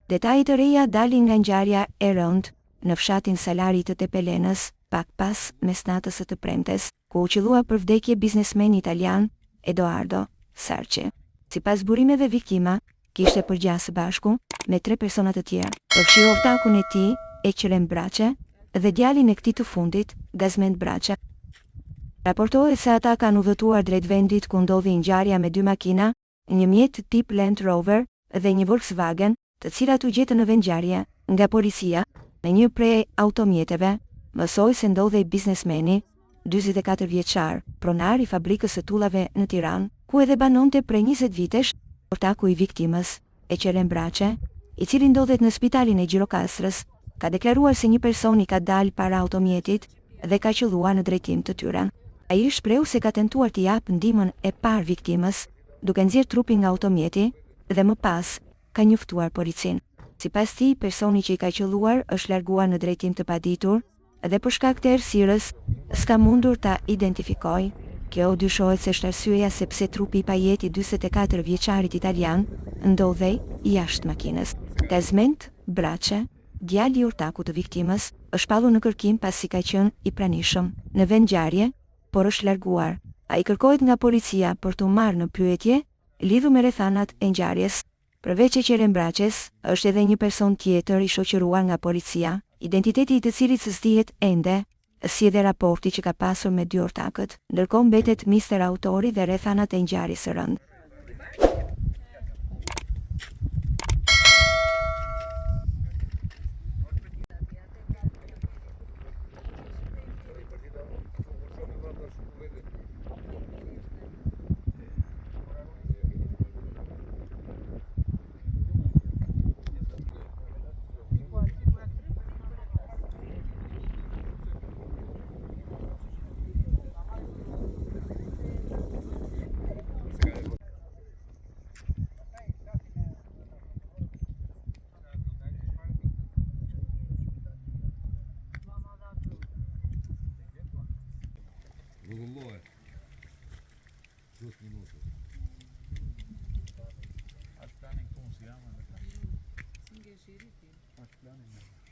Detajet të reja dalin nga ngjarja e rëndë në fshatin Salari të Tepelenës, pak pas mesnatës së të premtes, ku u qellua për vdekje biznesmeni italian Edoardo Sarci. Sipas burimeve, viktima kishte përgjas së bashku me 3 persona të tjerë, përfshirë ortakun e tij, Eqrem Braçe, dhe djalin e këtij të fundit, Gazmend Braçe. Raportohet se ata kanë udhëtuar drejt vendit ku ndodhi ngjarja me 2 makina, një mjet tip Land Rover dhe një Volkswagen, të cilat u gjetën në vendngjarje. Nga policia, në një prej automjeteve, mësoi se ndodhej biznesmeni, 44 vjeçar, pronar i fabrikës së tullave në Tiranë, ku edhe banonte prej 20 vitesh, ortaku i viktimës, Eqrem Braçe, i cili ndodhet në spitalin e Gjirokastrës, ka deklaruar se një person i ka dalë para automjetit dhe ka qelluar në drejtim të tyre. Ai shpreu se ka tentuar t'i japë ndihmën e parë viktimës, duke nxjerrë trupin nga automjeti dhe më pas ka njoftuar policinë. Sipas tij, personi që i ka qelluar është larguar në drejtim të paditur dhe për shkak të errësirës s'ka mundur ta identifikojë. Kjo dyshohet se është arsyeja sepse trupi i pajeti 44 vjeçarit italian ndodhej jashtë makinës. Gazmend Braçe, djali i ortakut të viktimës, është pallur në kërkim pasi ka qenë i pranishëm në vendngjarje, por është larguar. Ai kërkohet nga policia për t'u marrë në pyetje lidhur me rrethanat e ngjarjes. Përveç Eqrem Braçes, është edhe një person tjetër i shoqëruar nga policia, identiteti i të cilit s'dihet ende, si edhe raporti që ka pasur me 2 ortakët. Ndërkohë mbetet mister autori dhe rrethanat e ngjarjes së rëndë. Rullohet. 10 minuta. Atë planin këtu si jam edhe. Si nge shiri ti? Atë planin.